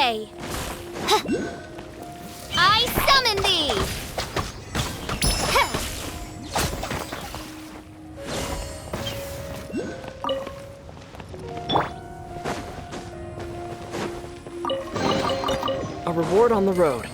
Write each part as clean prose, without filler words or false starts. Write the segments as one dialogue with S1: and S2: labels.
S1: way! I summon thee!
S2: A reward on the road.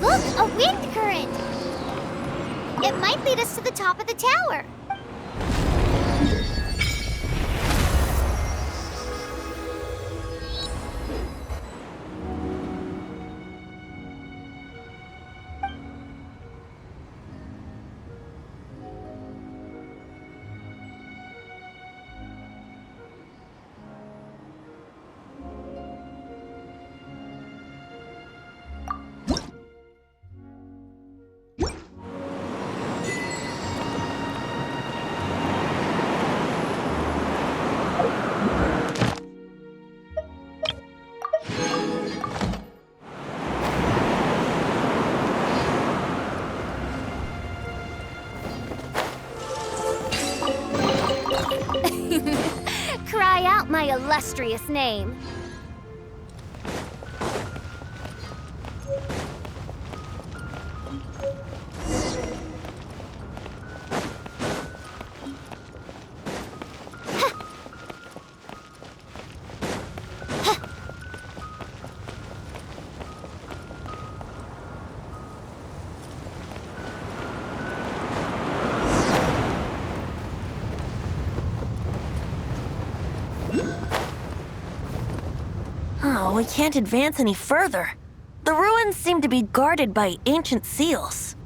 S1: Look, a wind current! It might lead us to the top of the tower. Cry out my illustrious name.
S3: Oh, we can't advance any further. The ruins seem to be guarded by ancient seals.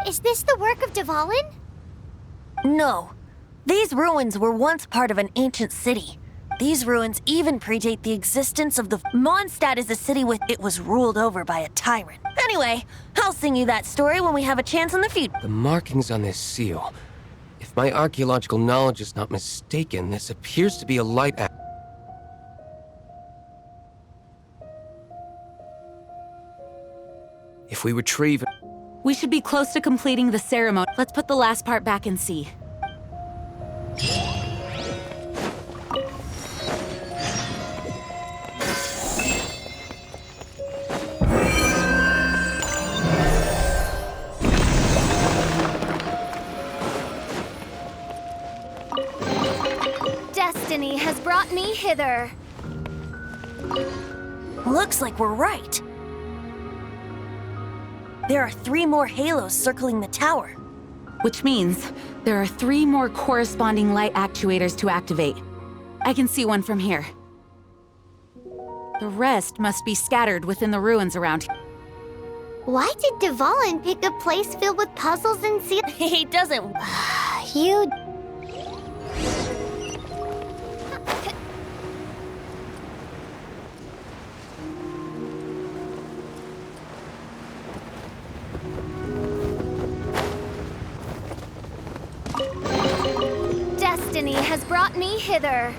S1: Is this the work of Dvalin?
S3: No. These ruins were once part of an ancient city. These ruins even predate the existence of the... Mondstadt is a city it was ruled over by a tyrant. Anyway, I'll sing you that story when we have a chance in the future.
S4: The markings on this seal. If my archaeological knowledge is not mistaken, this appears to be a light... If we retrieve...
S5: We should be close to completing the ceremony. Let's put the last part back and see.
S1: Destiny has brought me hither.
S3: Looks like we're right. There are 3 more halos circling the tower.
S5: Which means there are 3 more corresponding light actuators to activate. I can see one from here. The rest must be scattered within the ruins around here.
S1: Why did Dvalin pick a place filled with puzzles and seals?
S3: He doesn't...
S1: You... Destiny has brought me hither.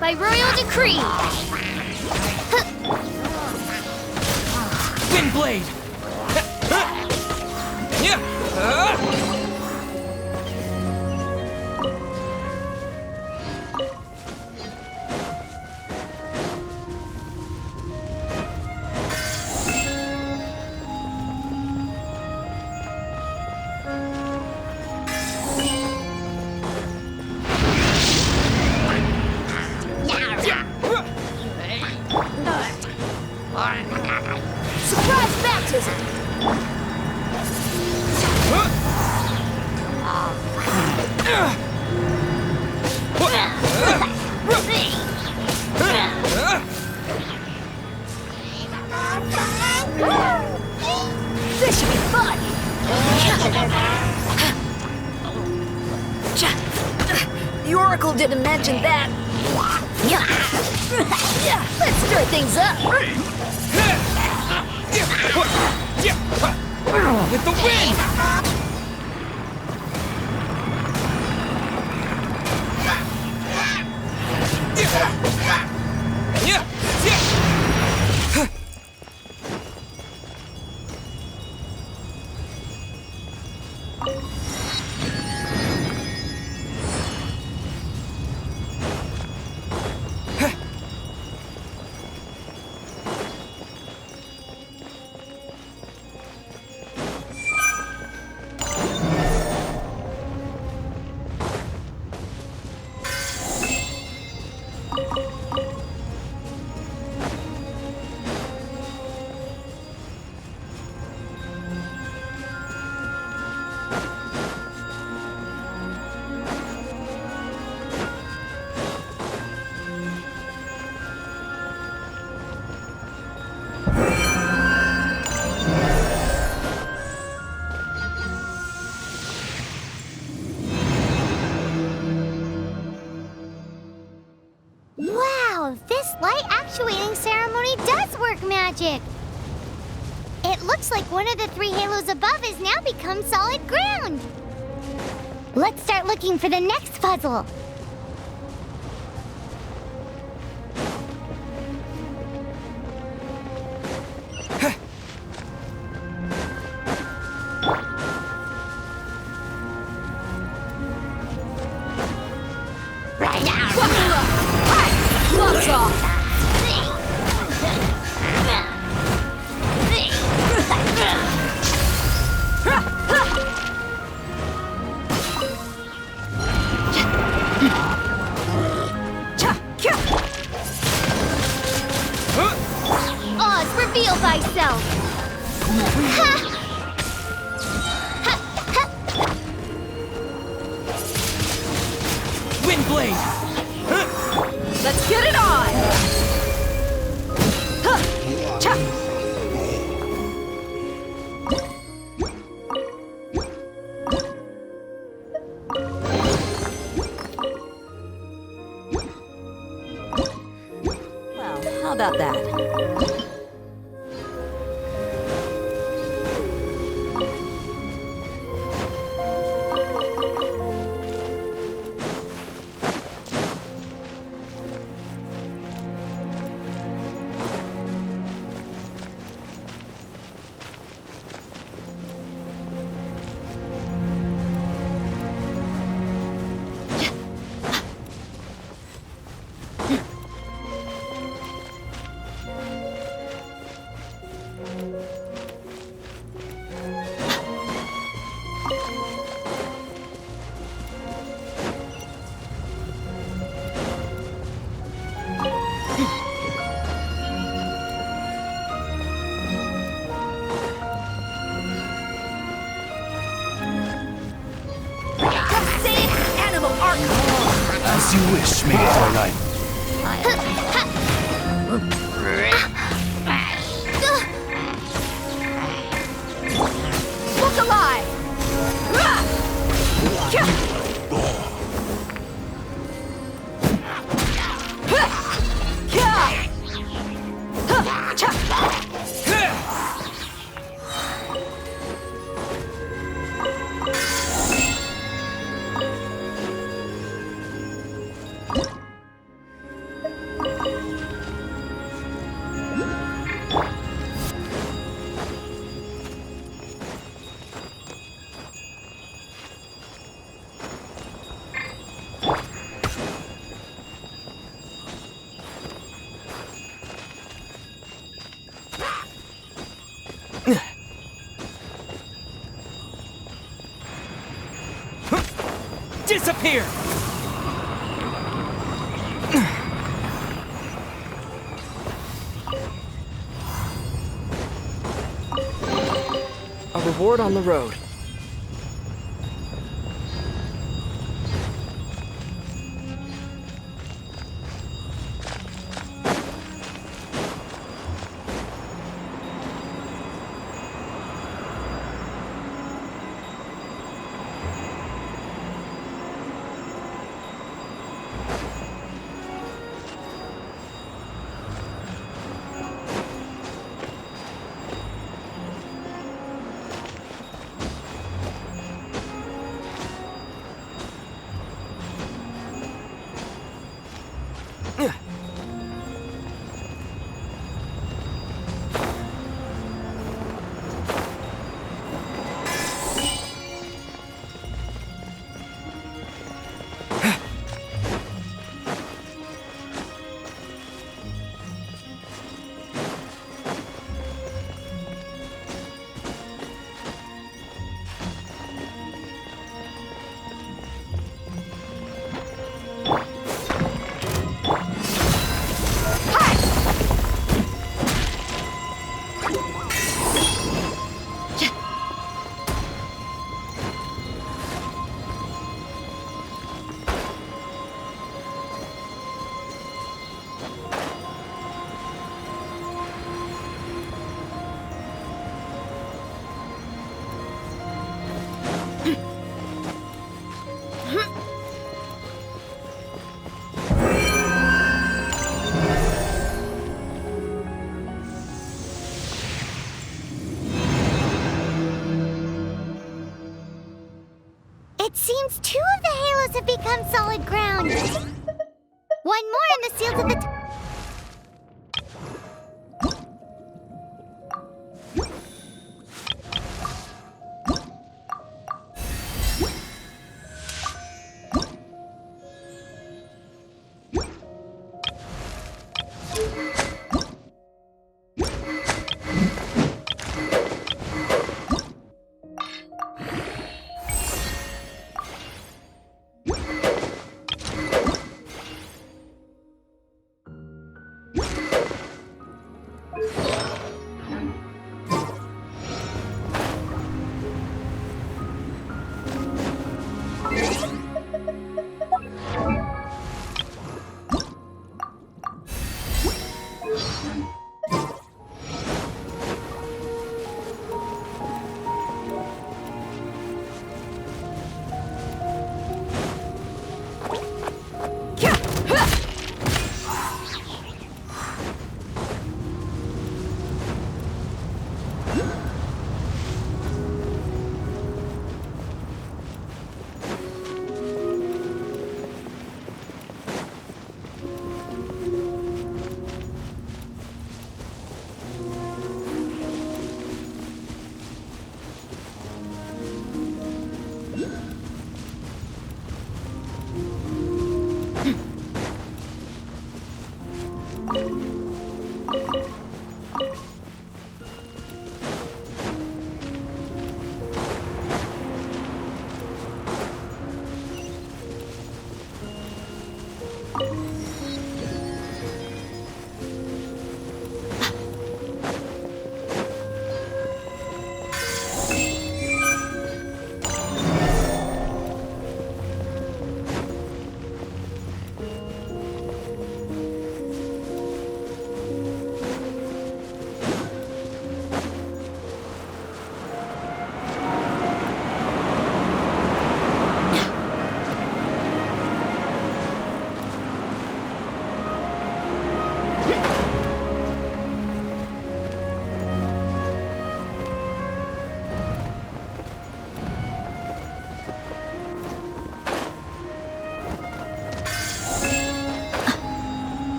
S1: By royal decree!
S2: Windblade!
S3: even mention that. Yeah. Let's stir things up.
S4: With the wind!
S1: Wow, this light actuating ceremony does work magic! It looks like one of the 3 halos above has now become solid ground! Let's start looking for the next puzzle!
S3: Gloves off.
S1: Oz, reveal thyself! Ha!
S4: Windblade!
S3: Let's get it on. Cha. Well, how about that?
S2: As you wish, Maid Torlight.
S3: Look alive!
S4: Disappear! A reward on the road.
S1: become solid ground. One more and the seal to the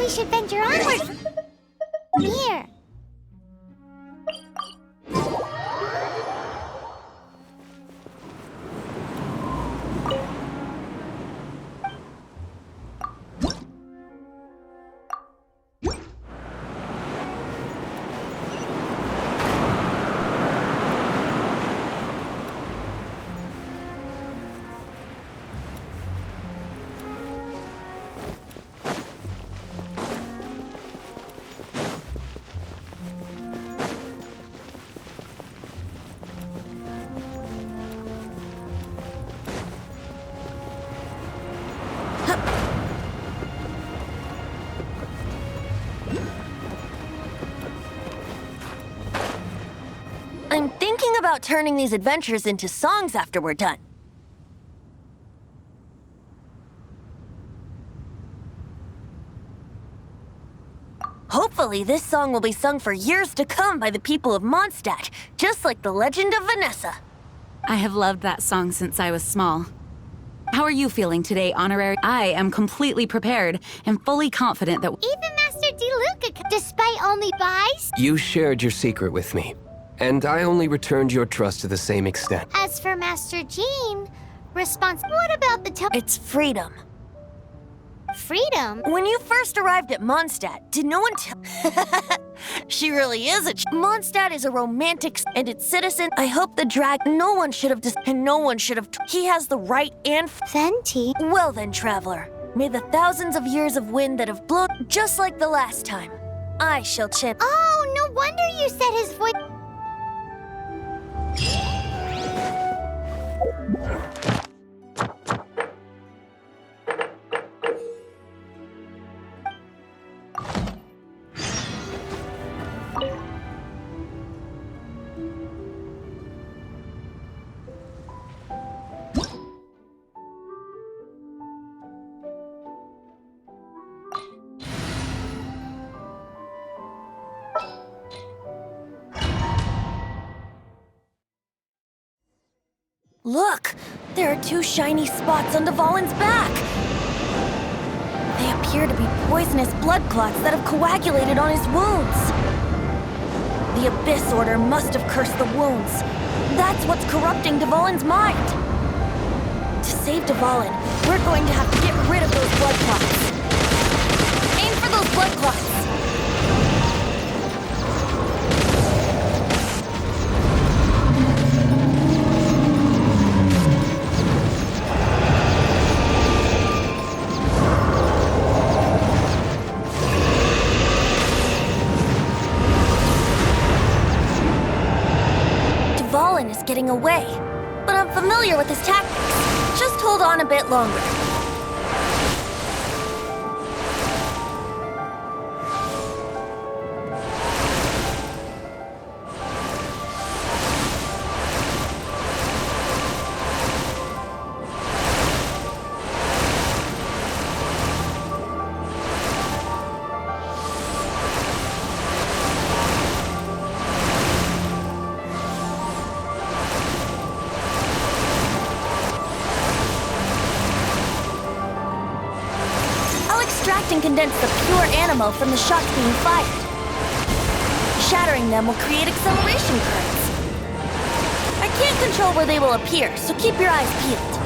S1: we should venture onward. Here.
S3: I'm thinking about turning these adventures into songs after we're done. Hopefully, this song will be sung for years to come by the people of Mondstadt, just like the legend of Vanessa.
S5: I have loved that song since I was small. How are you feeling today, Honorary? I am completely prepared and fully confident that
S1: Even Master DeLuca, despite only buys?
S4: You shared your secret with me, and I only returned your trust to the same extent.
S1: As for Master Jean, what about the
S3: It's freedom.
S1: freedom?
S3: When you first arrived at Mondstadt, did no one tell... She really is a... Mondstadt is a romantic and its citizen. I hope the no one should have... and no one should have... He has the right and...
S1: Venti?
S3: Well then, traveler. May the thousands of years of wind that have blown just like the last time. I shall chip.
S1: Oh, no wonder you said his voice.
S3: Look! There are two shiny spots on Dvalin's back! They appear to be poisonous blood clots that have coagulated on his wounds. The Abyss Order must have cursed the wounds. That's what's corrupting Dvalin's mind. To save Dvalin, we're going to have to get rid of those blood clots. Aim for those blood clots! Dvalin is getting away, but I'm familiar with his tactics. Just hold on a bit longer. Extract and condense the pure animal from the shots being fired. Shattering them will create acceleration currents. I can't control where they will appear, so keep your eyes peeled.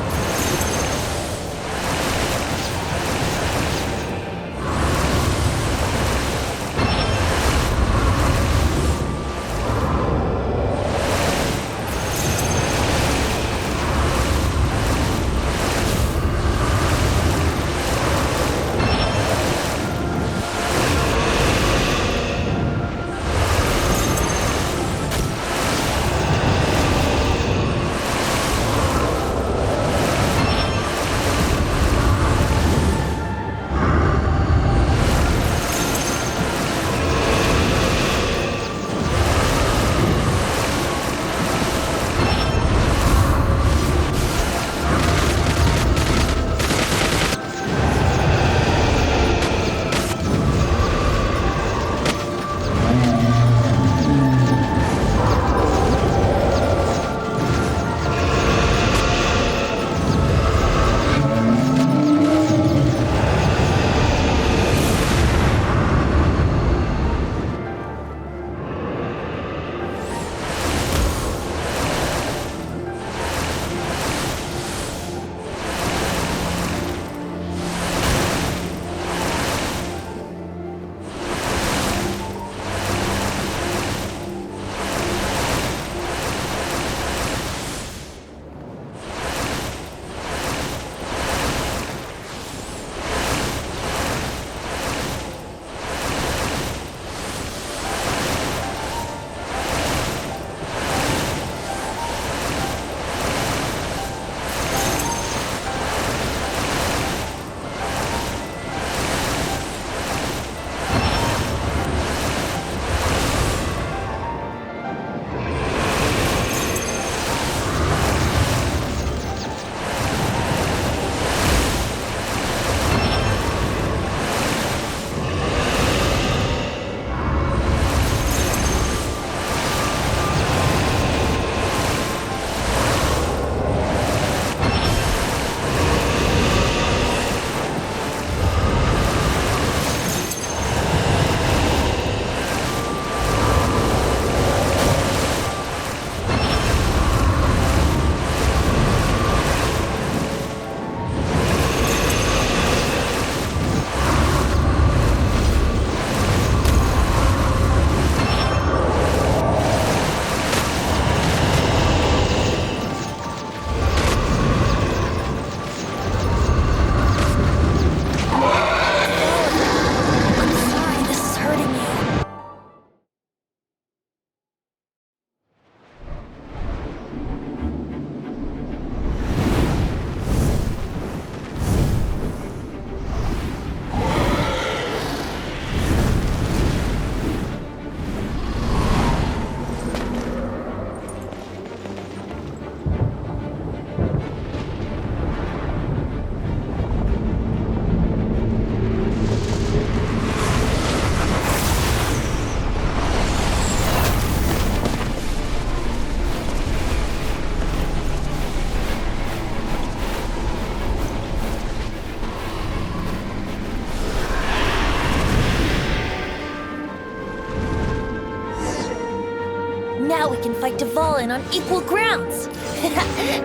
S3: Now we can fight Dvalin on equal grounds.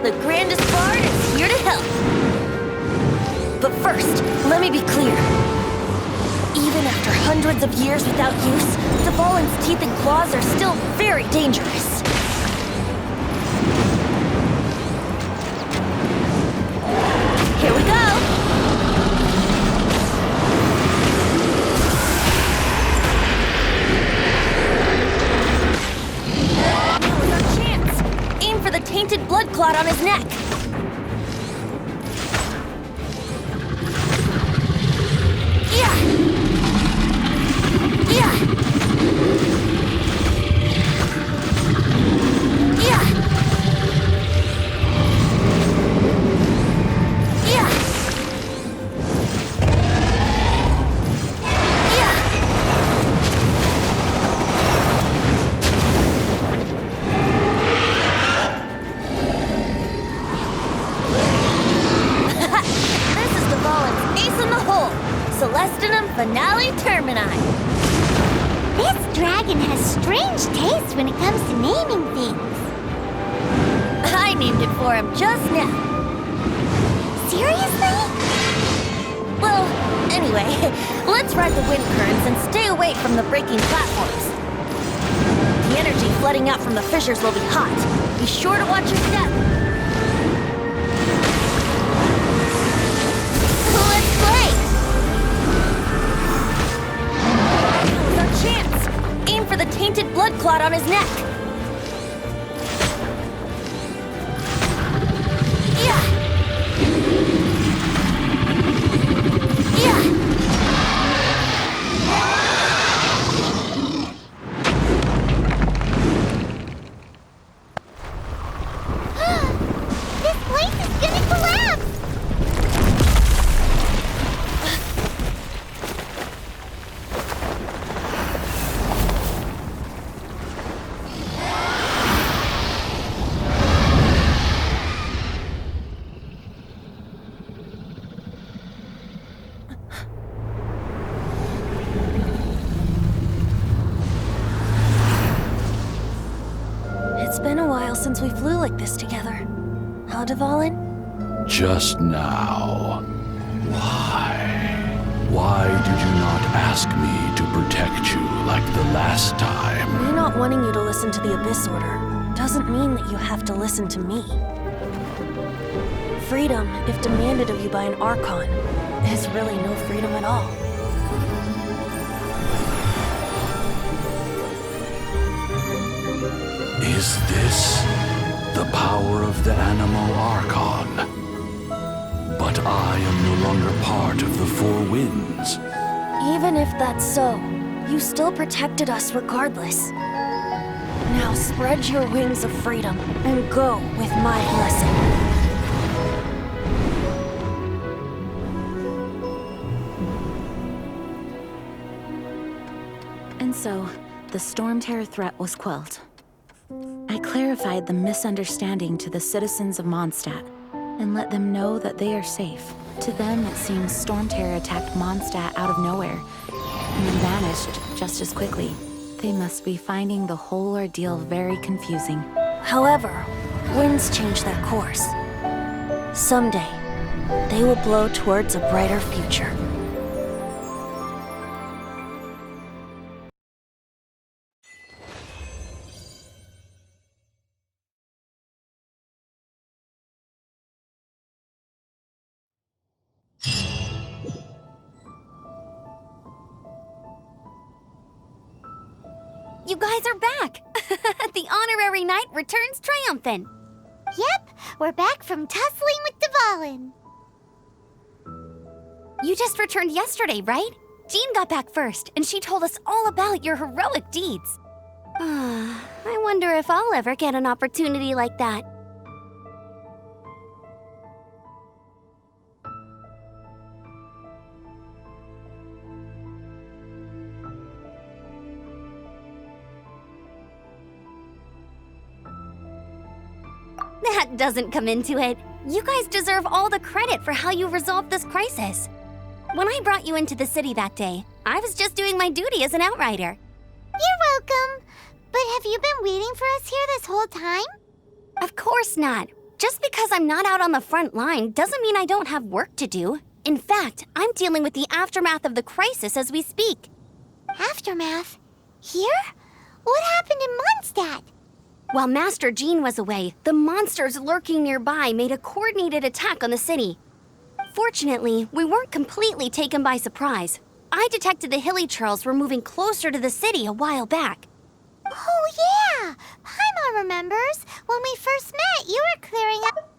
S3: The grandest bard is here to help. But first, let me be clear. Even after hundreds of years without use, Dvalin's teeth and claws are still very dangerous. Here we go! Now's our chance! Aim for the tainted blood clot on his neck! Finale Termini.
S1: This dragon has strange taste when it comes to naming things.
S3: I named it for him just now.
S1: Seriously?
S3: Well, anyway, let's ride the wind currents and stay away from the breaking platforms. The energy flooding out from the fissures will be hot. Be sure to watch your step. Let's play! Chance! Aim for the tainted blood clot on his neck! Yeah! Yeah!
S1: This place is gonna collapse!
S3: It's been a while since we flew like this together. Huh, Dvalin?
S2: Just now. Why? Why did you not ask me to protect you like the last time?
S3: Me not wanting you to listen to the Abyss Order doesn't mean that you have to listen to me. Freedom, if demanded of you by an Archon, is really no freedom at all.
S2: Is this the power of the Animo Archon? But I am no longer part of the Four Winds.
S3: Even if that's so, you still protected us regardless. Now spread your wings of freedom and go with my blessing.
S5: And so, the Storm Terror threat was quelled. I clarified the misunderstanding to the citizens of Mondstadt and let them know that they are safe. To them, it seems Storm Terror attacked Mondstadt out of nowhere and then vanished just as quickly. They must be finding the whole ordeal very confusing.
S3: However, winds change their course. Someday, they will blow towards a brighter future.
S1: You guys are back! The honorary knight returns triumphant. Yep, we're back from tussling with Dvalin. You just returned yesterday, right? Jean got back first, and she told us all about your heroic deeds. I wonder if I'll ever get an opportunity like that. That doesn't come into it. You guys deserve all the credit for how you resolved this crisis. When I brought you into the city that day, I was just doing my duty as an outrider. You're welcome. But have you been waiting for us here this whole time?
S6: Of course not. Just because I'm not out on the front line doesn't mean I don't have work to do. In fact, I'm dealing with the aftermath of the crisis as we speak.
S1: Aftermath? Here? What happened in Mondstadt?
S6: While Master Jean was away, the monsters lurking nearby made a coordinated attack on the city. Fortunately, we weren't completely taken by surprise. I detected the Hilly Churls were moving closer to the city a while back.
S1: Oh, yeah! Paimon remembers. When we first met, you were clearing up...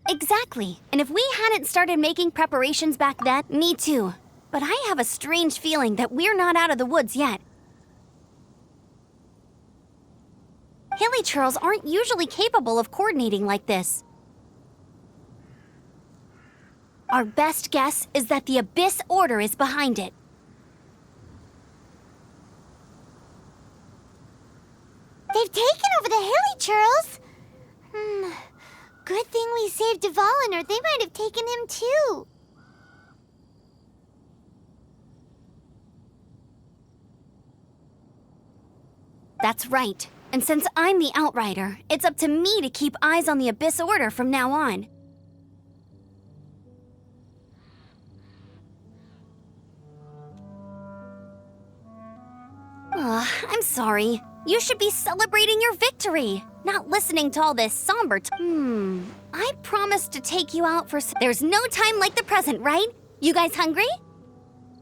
S6: Exactly. And if we hadn't started making preparations back then, me too. But I have a strange feeling that we're not out of the woods yet. Hilly Churls aren't usually capable of coordinating like this. Our best guess is that the Abyss Order is behind it.
S1: They've taken over the Hilly Churls! Good thing we saved Dvalin, or they might have taken him too.
S6: That's right. And since I'm the Outrider, it's up to me to keep eyes on the Abyss Order from now on. I'm sorry. You should be celebrating your victory, not listening to all this somber I promised to take you out for There's no time like the present, right? You guys hungry?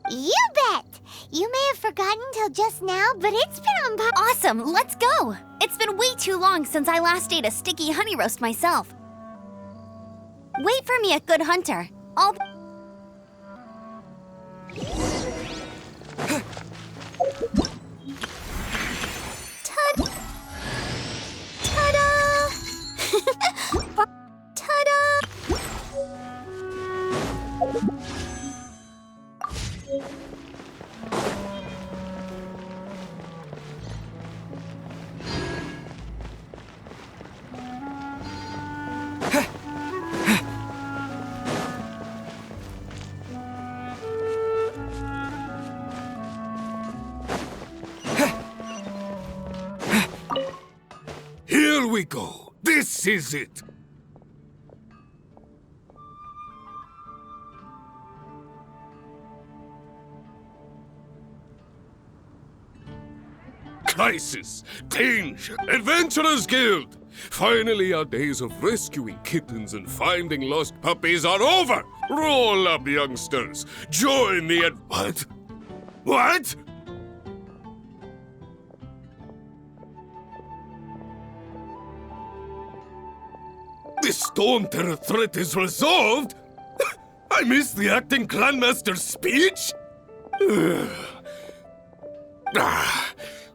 S1: You bet! You may have forgotten till just now, but it's been on
S6: Awesome, let's go! It's been way too long since I last ate a sticky honey roast myself. Wait for me at Good Hunter. I'll...
S7: Here we go. This is it. Crisis, danger, Adventurers Guild. Finally, our days of rescuing kittens and finding lost puppies are over. Roll up, youngsters. Join the What? What? The Storm Terror threat is resolved? I missed the acting clanmaster's speech?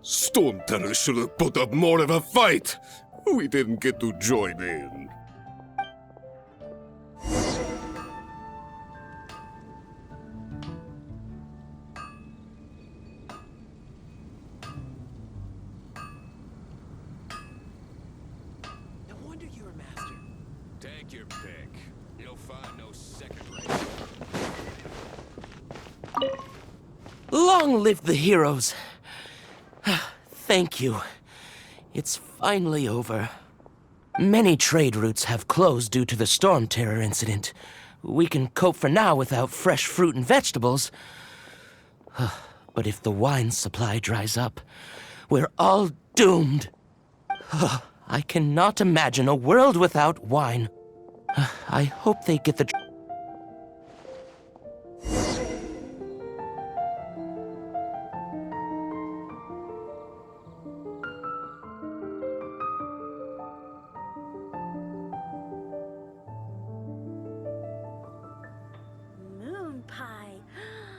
S7: Storm Terror should have put up more of a fight. We didn't get to join in.
S4: No wonder you're a master.
S7: Take your pick. You'll find no second rate.
S8: Long live the heroes. Thank you. It's finally over. Many trade routes have closed due to the Storm Terror incident. We can cope for now without fresh fruit and vegetables. But if the wine supply dries up, we're all doomed. I cannot imagine a world without wine. I hope they get the...
S3: Moon pie.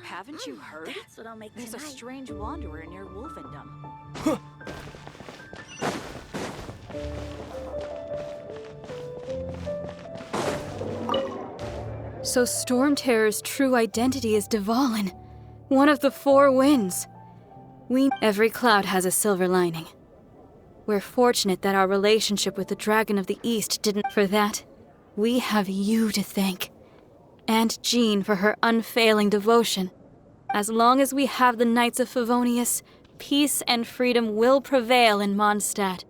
S9: Haven't you heard?
S3: That's what I'll make
S9: There's a
S3: tonight.
S9: strange wanderer near Wolfendom.
S10: So Storm Terror's true identity is Dvalin, one of the four winds. Every cloud has a silver lining. We're fortunate that our relationship with the Dragon of the East didn't. For that, We have you to thank. And Jean for her unfailing devotion. As long as we have the Knights of Favonius, peace and freedom will prevail in Mondstadt.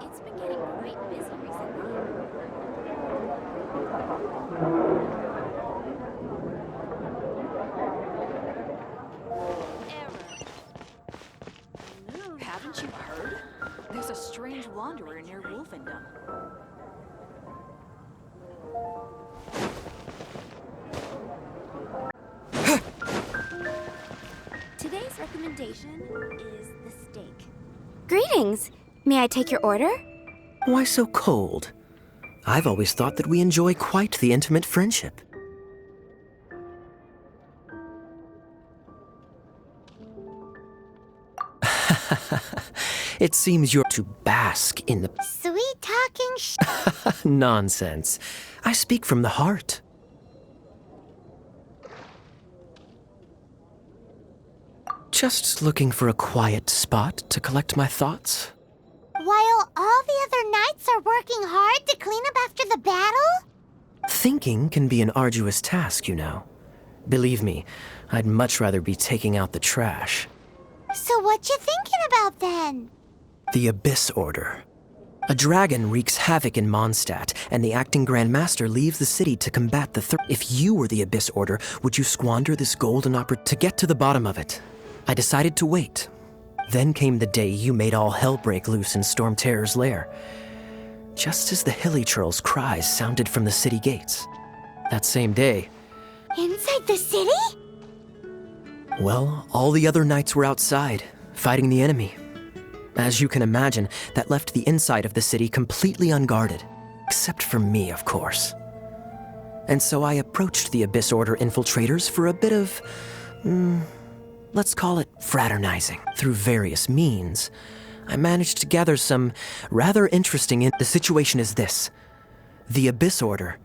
S6: It's been getting quite busy recently.
S9: Haven't you heard? There's a strange wanderer near Wolfendom.
S6: Today's recommendation is the steak. Greetings! May I take your order?
S11: Why so cold? I've always thought that we enjoy quite the intimate friendship. It seems you're to bask in the
S1: Sweet talking
S11: nonsense. I speak from the heart. Just looking for a quiet spot to collect my thoughts.
S1: While all the other knights are working hard to clean up after the battle?
S11: Thinking can be an arduous task, you know. Believe me, I'd much rather be taking out the trash.
S1: So what you thinking about then?
S11: The Abyss Order. A dragon wreaks havoc in Mondstadt, and the acting Grand Master leaves the city to combat the threat. If you were the Abyss Order, would you squander this golden opportunity? To get to the bottom of it, I decided to wait. Then came the day you made all hell break loose in Storm Terror's lair. Just as the Hilly Churl's cries sounded from the city gates. That same day...
S1: Inside the city?
S11: Well, all the other knights were outside, fighting the enemy. As you can imagine, that left the inside of the city completely unguarded. Except for me, of course. And so I approached the Abyss Order infiltrators for a bit of... let's call it fraternizing. Through various means, I managed to gather some rather interesting... The situation is this. The Abyss Order.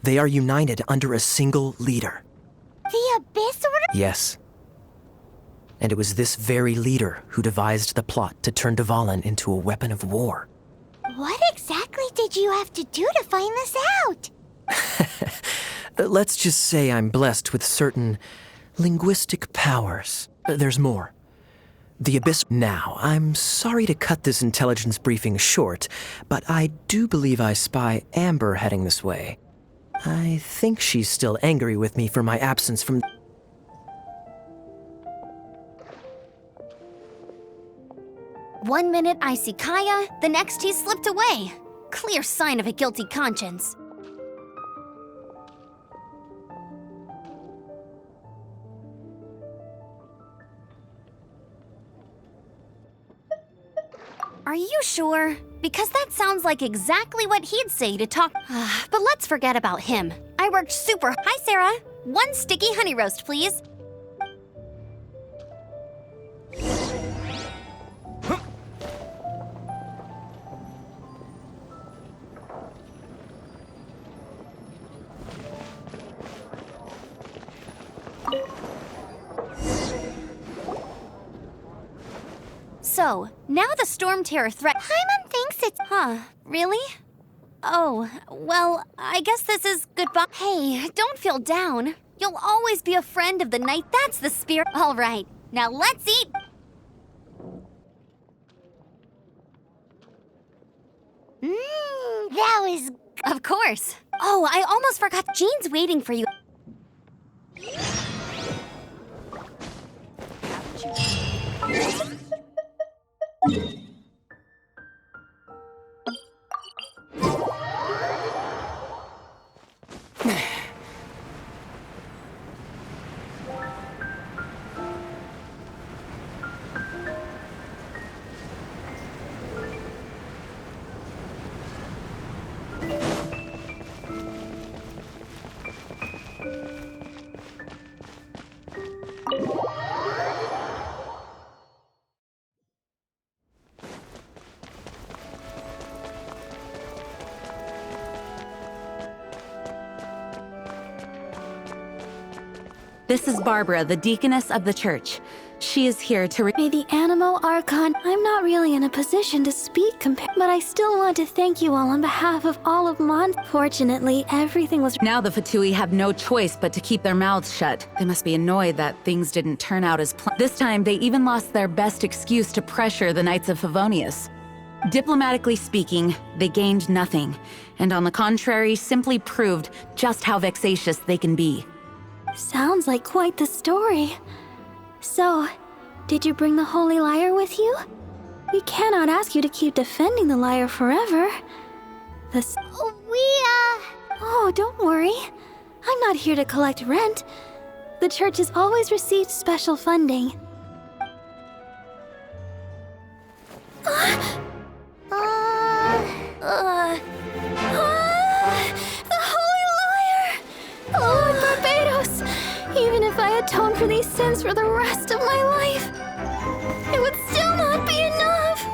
S11: They are united under a single leader.
S1: The Abyss Order?
S11: Yes. And it was this very leader who devised the plot to turn Dvalin into a weapon of war.
S1: What exactly did you have to do to find this out?
S11: Let's just say I'm blessed with certain linguistic powers. There's more. The Abyss... Now, I'm sorry to cut this intelligence briefing short, but I do believe I spy Amber heading this way. I think she's still angry with me for my absence from...
S6: One minute I see Kaya, the next he's slipped away. Clear sign of a guilty conscience. Are you sure? Because that sounds like exactly what he'd say to talk. But let's forget about him. I worked super. Hi, Sarah. One sticky honey roast, please. So, now the Storm Terror threat.
S1: Paimon thinks it's...
S6: Huh, really? Oh, well, I guess this is goodbye. Hey, don't feel down. You'll always be a friend of the night. That's the spirit. All right, now let's eat.
S1: That was...
S6: Of course. Oh, I almost forgot. Jean's waiting for you.
S5: This is Barbara, the deaconess of the church. She is here to
S10: May the Animo Archon, I'm not really in a position to speak but I still want to thank you all on behalf of all of Fortunately, everything was...
S5: Now the Fatui have no choice but to keep their mouths shut. They must be annoyed that things didn't turn out as planned. This time, they even lost their best excuse to pressure the Knights of Favonius. Diplomatically speaking, they gained nothing, and on the contrary, simply proved just how vexatious they can be.
S10: Sounds like quite the story. So, did you bring the Holy Lyre with you? We cannot ask you to keep defending the lyre forever. Oh, don't worry. I'm not here to collect rent. The church has always received special funding. The Holy Lyre! Lord Barbados! Even if I atone for these sins for the rest of my life, it would still not be enough!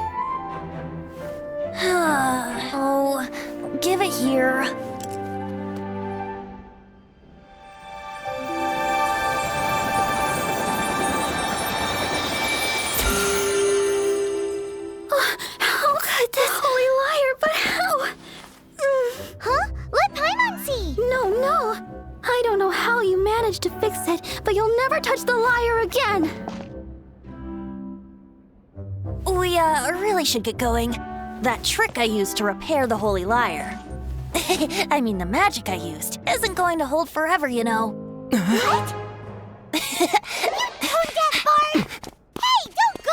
S3: Oh, give it here.
S10: How could this Holy Lyre, but how?
S1: Huh? Let Paimon see!
S10: No. I don't know how you managed to fix it, but you'll never touch the lyre again!
S3: We, really should get going. That trick I used to repair the Holy Lyre. I mean, the magic I used isn't going to hold forever, you know.
S1: What? You tone deaf, Bard! Hey, don't go!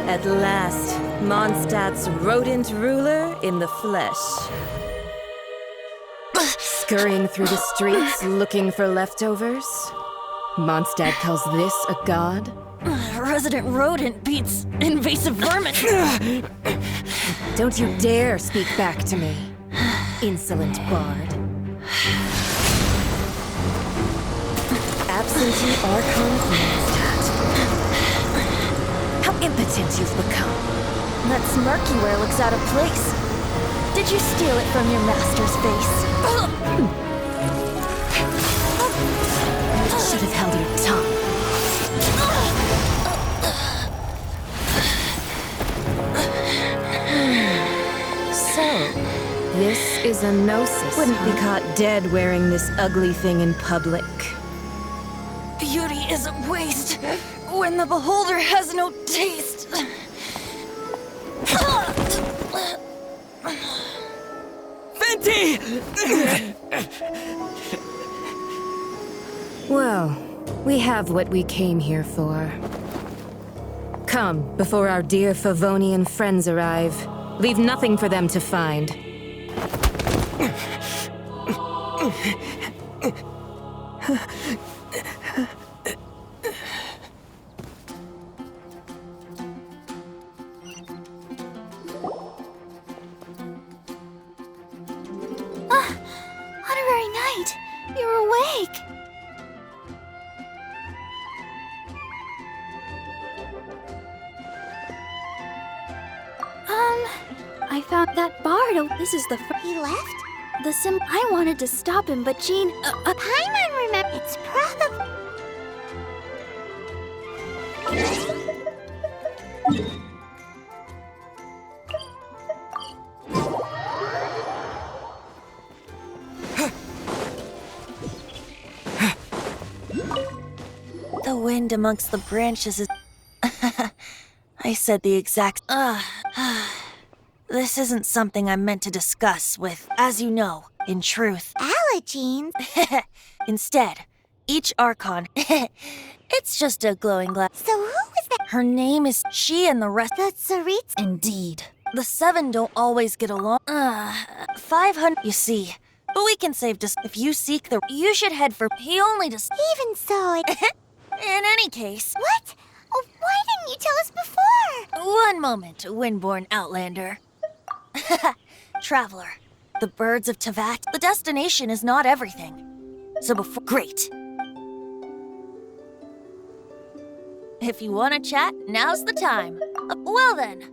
S12: At last, Mondstadt's rodent ruler in the flesh. Scurrying through the streets looking for leftovers? Mondstadt calls this a god?
S3: Resident rodent beats invasive vermin.
S12: Don't you dare speak back to me, insolent bard. Absentee Archon of Mondstadt. How impotent you've become.
S3: That smirky wear looks out of place. Did you steal it from your master's face?
S12: You should have held your tongue. So, this is a gnosis. Wouldn't be caught dead wearing this ugly thing in public.
S3: Beauty is a waste when the beholder has no taste.
S12: Fenty! Well, we have what we came here for. Come, before our dear Favonian friends arrive. Leave nothing for them to find.
S10: Honorary Knight, you're awake! I found that bard. This is the
S1: He left?
S10: The I wanted to stop him, but Jean...
S1: Paimon remember. It's probably...
S3: The wind amongst the branches is... I said the exact... This isn't something I'm meant to discuss with, as you know, in truth.
S1: Allergenes?
S3: Instead, each Archon... It's just a glowing glass.
S1: So who is that?
S3: Her name is... She and the rest...
S1: The Tsaritsa?
S3: Indeed. The 7 don't always get along. 500... You see, But we can save just if you seek the. You should head for. He only just.
S1: Even so,
S3: In any case.
S1: What? Oh, why didn't you tell us before?
S3: One moment, Windborn Outlander. Traveler, the birds of Tavat. The destination is not everything. So before. Great. If you want to chat, now's the time. Well then,